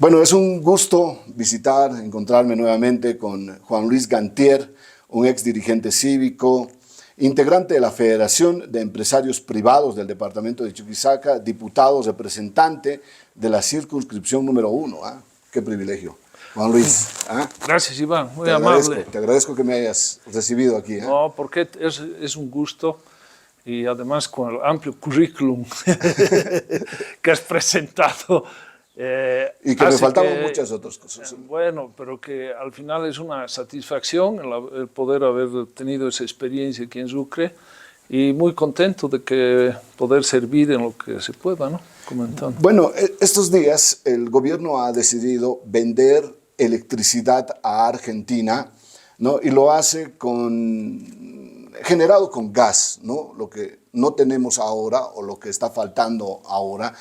Bueno, es un gusto encontrarme nuevamente con Juan Luis Gantier, un ex dirigente cívico, integrante de la Federación de Empresarios Privados del departamento de Chuquisaca, diputado representante de la circunscripción número 1. ¿Ah? Qué privilegio. Juan Luis. ¿Ah? Gracias, Iván, muy amable. Te agradezco que me hayas recibido aquí. No, porque es un gusto y además con el amplio currículum que has presentado. Y que me faltaban muchas otras cosas. Bueno, pero que al final es una satisfacción el poder haber tenido esa experiencia aquí en Sucre y muy contento de que poder servir en lo que se pueda, ¿no? Comentando. Bueno, estos días el gobierno ha decidido vender electricidad a Argentina, ¿no? Y lo hace generado con gas, ¿no? Lo que no tenemos ahora o lo que está faltando ahora.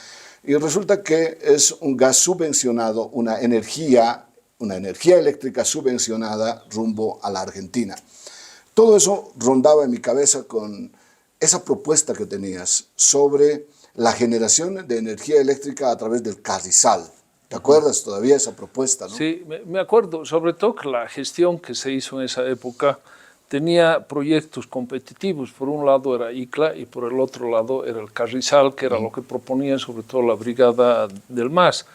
Y resulta que es un gas subvencionado, una energía eléctrica subvencionada rumbo a la Argentina. Todo eso rondaba en mi cabeza con esa propuesta que tenías sobre la generación de energía eléctrica a través del Carrizal. ¿Te acuerdas todavía esa propuesta, no? Sí, me acuerdo, sobre todo que la gestión que se hizo en esa época tenía proyectos competitivos. Por un lado era ICLA y por el otro lado era el Carrizal, que era lo que proponía sobre todo la Brigada del MAS.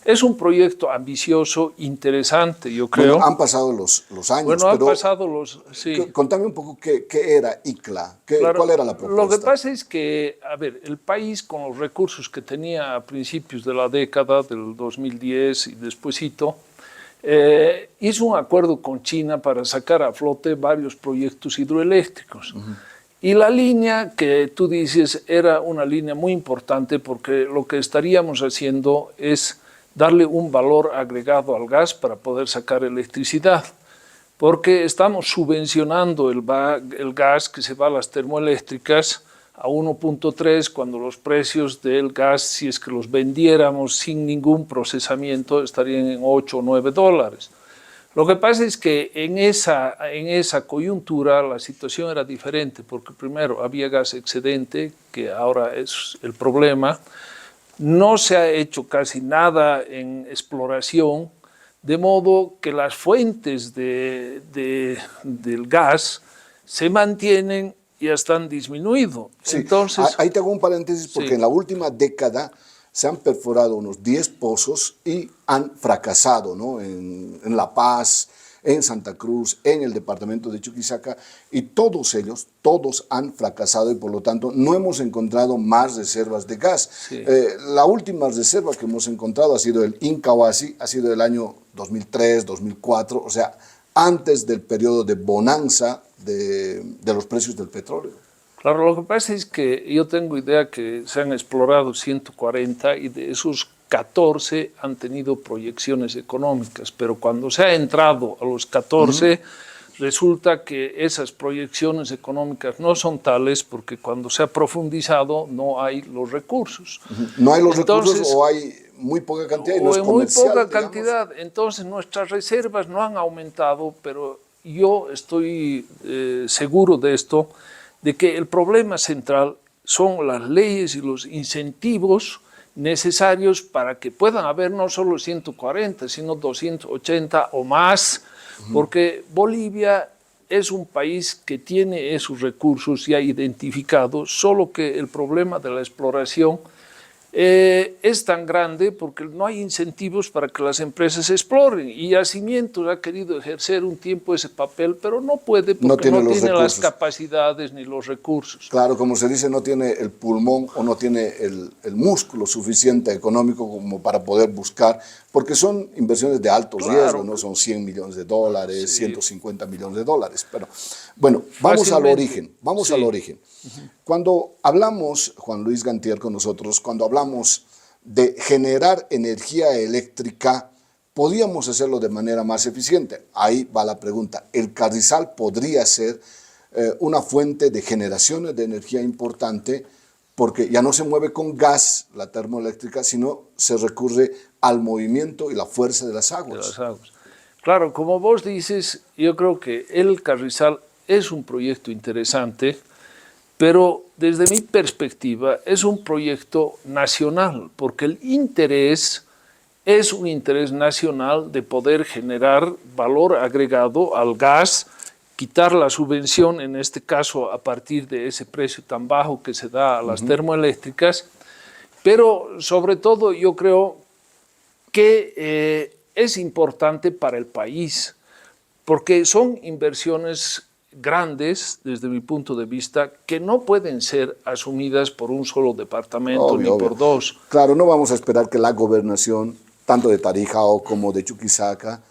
Es un proyecto ambicioso, interesante, yo creo. Bueno, han pasado los años. Bueno, han pasado los... Sí. Contame un poco qué era ICLA, claro, cuál era la propuesta. Lo que pasa es que, a ver, el país con los recursos que tenía a principios de la década, del 2010 y despuesito, hizo un acuerdo con China para sacar a flote varios proyectos hidroeléctricos. Y la línea que tú dices era una línea muy importante porque lo que estaríamos haciendo es darle un valor agregado al gas para poder sacar electricidad. Porque estamos subvencionando el gas que se va a las termoeléctricas a 1.3 cuando los precios del gas, si es que los vendiéramos sin ningún procesamiento, estarían en 8 o 9 dólares. Lo que pasa es que en esa coyuntura la situación era diferente, porque primero había gas excedente, que ahora es el problema, no se ha hecho casi nada en exploración, de modo que las fuentes del gas se mantienen y están disminuido. Sí, entonces, ahí te hago un paréntesis porque sí. En la última década se han perforado unos 10 pozos y han fracasado, ¿no? En La Paz, en Santa Cruz, en el departamento de Chuquisaca, y todos han fracasado y por lo tanto no hemos encontrado más reservas de gas. Sí. La última reserva que hemos encontrado ha sido el Incahuasi, ha sido del año 2003, 2004, o sea, antes del periodo de bonanza de los precios del petróleo. Claro, lo que pasa es que yo tengo idea que se han explorado 140 y de esos 14 han tenido proyecciones económicas, pero cuando se ha entrado a los 14, resulta que esas proyecciones económicas no son tales porque cuando se ha profundizado no hay los recursos. No hay los recursos o hay muy poca cantidad y no es comercial, muy poca cantidad. Entonces nuestras reservas no han aumentado, pero yo estoy seguro de esto, de que el problema central son las leyes y los incentivos necesarios para que puedan haber no solo 140, sino 280 o más, porque Bolivia es un país que tiene esos recursos ya identificados, solo que el problema de la exploración es tan grande porque no hay incentivos para que las empresas exploren, y Yacimientos ha querido ejercer un tiempo ese papel, pero no puede porque no tiene las capacidades ni los recursos. Claro, como se dice, no tiene el pulmón o no tiene el músculo suficiente económico como para poder buscar, porque son inversiones de alto riesgo, ¿no? Son 100 millones de dólares, sí. 150 millones de dólares, pero bueno, vamos al origen, al origen. Cuando hablamos, Juan Luis Gantier con nosotros, cuando hablamos de generar energía eléctrica, podíamos hacerlo de manera más eficiente. Ahí va la pregunta. ¿El Carrizal podría ser una fuente de generación de energía importante? Porque ya no se mueve con gas la termoeléctrica, sino se recurre al movimiento y la fuerza de las aguas. Claro, como vos dices, yo creo que el Carrizal es un proyecto interesante, pero desde mi perspectiva es un proyecto nacional, porque el interés es un interés nacional de poder generar valor agregado al gas, quitar la subvención, en este caso a partir de ese precio tan bajo que se da a las termoeléctricas, pero sobre todo yo creo que es importante para el país, porque son inversiones grandes, desde mi punto de vista, que no pueden ser asumidas por un solo departamento ni por dos. Claro, no vamos a esperar que la gobernación, tanto de Tarija como de Chuquisaca,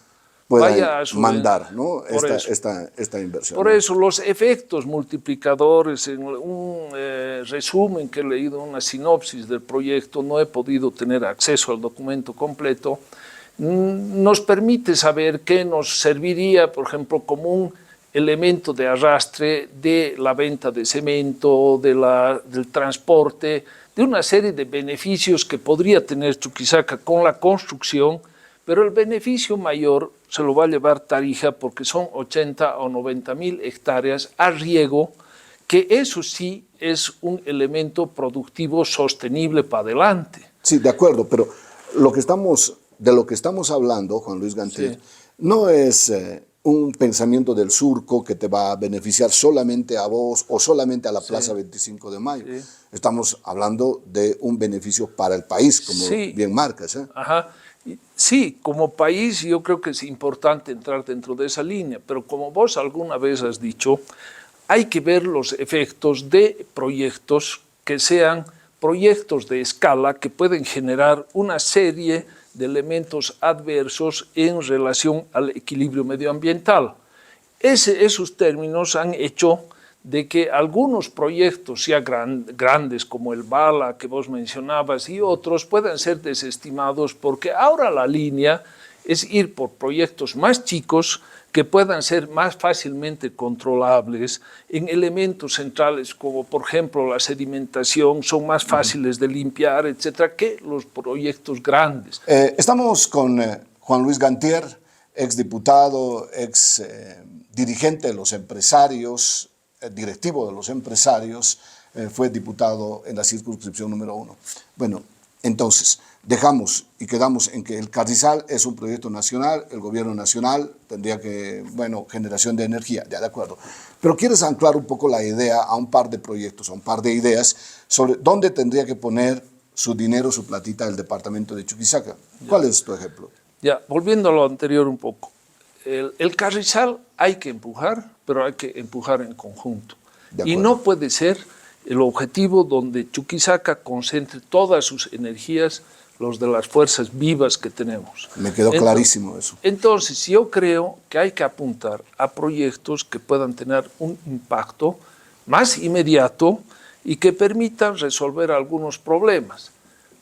pueda mandar, ¿no? esta inversión. Por eso los efectos multiplicadores, en un resumen que he leído, una sinopsis del proyecto, no he podido tener acceso al documento completo, nos permite saber que nos serviría, por ejemplo, como un elemento de arrastre de la venta de cemento, del transporte, de una serie de beneficios que podría tener Chuquisaca con la construcción, pero el beneficio mayor se lo va a llevar Tarija porque son 80 o 90 mil hectáreas a riego, que eso sí es un elemento productivo sostenible para adelante. Sí, de acuerdo, pero de lo que estamos hablando, Juan Luis Gantier, sí, no es un pensamiento del surco que te va a beneficiar solamente a vos o solamente a la Plaza 25 de Mayo. Sí. Estamos hablando de un beneficio para el país, como bien marcas. Ajá. Sí, como país yo creo que es importante entrar dentro de esa línea, pero como vos alguna vez has dicho, hay que ver los efectos de proyectos que sean proyectos de escala que pueden generar una serie de elementos adversos en relación al equilibrio medioambiental. Esos términos han hecho de que algunos proyectos ya grandes como el Bala que vos mencionabas y otros puedan ser desestimados porque ahora la línea es ir por proyectos más chicos que puedan ser más fácilmente controlables en elementos centrales como por ejemplo la sedimentación, son más fáciles de limpiar, etcétera, que los proyectos grandes. Estamos con Juan Luis Gantier, exdiputado, ex dirigente de los empresarios, directivo de los empresarios, fue diputado en la circunscripción número 1. Bueno, entonces, dejamos y quedamos en que el Carrizal es un proyecto nacional, el gobierno nacional tendría que, generación de energía, ya de acuerdo. Pero quieres anclar un poco la idea a un par de proyectos, a un par de ideas sobre dónde tendría que poner su dinero, su platita el departamento de Chuquisaca. ¿Cuál es tu ejemplo? Ya, volviendo a lo anterior un poco. El Carrizal hay que empujar, pero hay que empujar en conjunto. Y no puede ser el objetivo donde Chuquisaca concentre todas sus energías, los de las fuerzas vivas que tenemos. Me quedó clarísimo eso. Entonces, yo creo que hay que apuntar a proyectos que puedan tener un impacto más inmediato y que permitan resolver algunos problemas.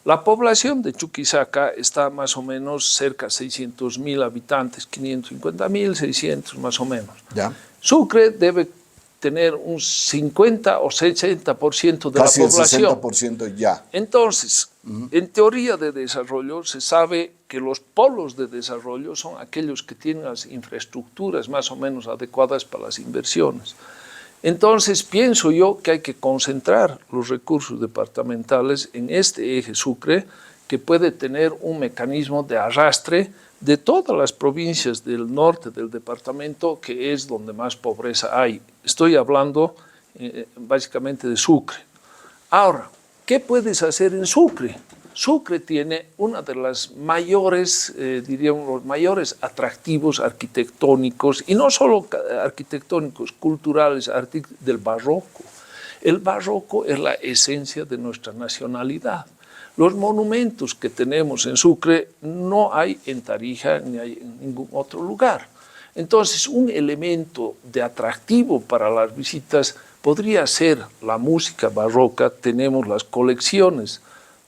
La población de Chuquisaca está más o menos cerca de 600.000 habitantes, 550.000, 600 más o menos. ¿Ya? Sucre debe tener un 50 o 60% de casi la población. Casi el 60% ya. Entonces, en teoría de desarrollo se sabe que los polos de desarrollo son aquellos que tienen las infraestructuras más o menos adecuadas para las inversiones. Entonces, pienso yo que hay que concentrar los recursos departamentales en este eje Sucre, que puede tener un mecanismo de arrastre de todas las provincias del norte del departamento, que es donde más pobreza hay. Estoy hablando básicamente de Sucre. Ahora, ¿qué puedes hacer en Sucre? Sucre tiene uno de los mayores, diríamos, los mayores atractivos arquitectónicos, y no solo arquitectónicos, culturales, del barroco. El barroco es la esencia de nuestra nacionalidad. Los monumentos que tenemos en Sucre no hay en Tarija ni hay en ningún otro lugar. Entonces, un elemento de atractivo para las visitas podría ser la música barroca. Tenemos las colecciones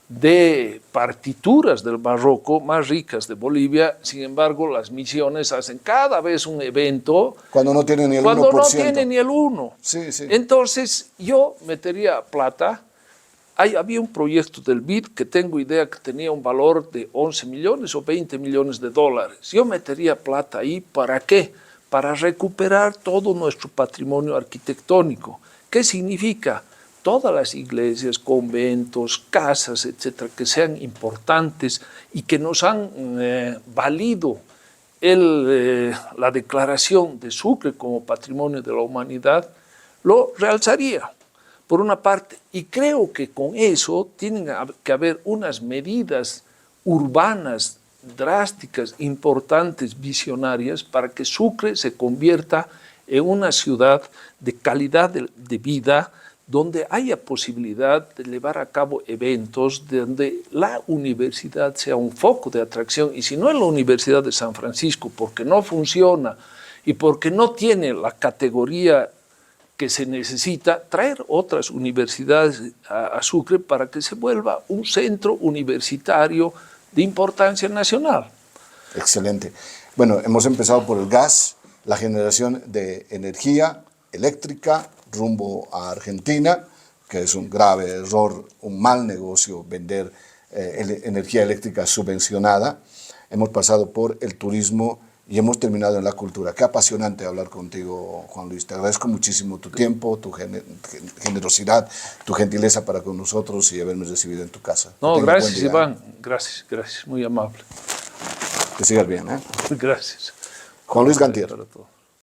de partituras del barroco más ricas de Bolivia. Sin embargo, las misiones hacen cada vez un evento cuando no tienen ni el 1%. Cuando no tienen ni el 1%. Sí, sí. Entonces, yo metería plata. Había un proyecto del BID que tengo idea que tenía un valor de 11 millones o 20 millones de dólares. Yo metería plata ahí, ¿para qué? Para recuperar todo nuestro patrimonio arquitectónico. ¿Qué significa? todas las iglesias, conventos, casas, etcétera, que sean importantes y que nos han valido la declaración de Sucre como Patrimonio de la Humanidad, lo realzaría, por una parte. Y creo que con eso tienen que haber unas medidas urbanas drásticas, importantes, visionarias, para que Sucre se convierta en una ciudad de calidad de vida, donde haya posibilidad de llevar a cabo eventos, donde la universidad sea un foco de atracción. Y si no es la Universidad de San Francisco, porque no funciona y porque no tiene la categoría que se necesita, traer otras universidades a Sucre para que se vuelva un centro universitario de importancia nacional. Excelente. Bueno, hemos empezado por el gas, la generación de energía eléctrica rumbo a Argentina, que es un grave error, un mal negocio vender energía eléctrica subvencionada. Hemos pasado por el turismo y hemos terminado en la cultura. Qué apasionante hablar contigo, Juan Luis. Te agradezco muchísimo tu tiempo, tu generosidad, tu gentileza para con nosotros y haberme recibido en tu casa. No, gracias, Iván. Gracias, muy amable. Que sigas bien, ¿eh? Gracias. Juan Luis Gantier. Para todo.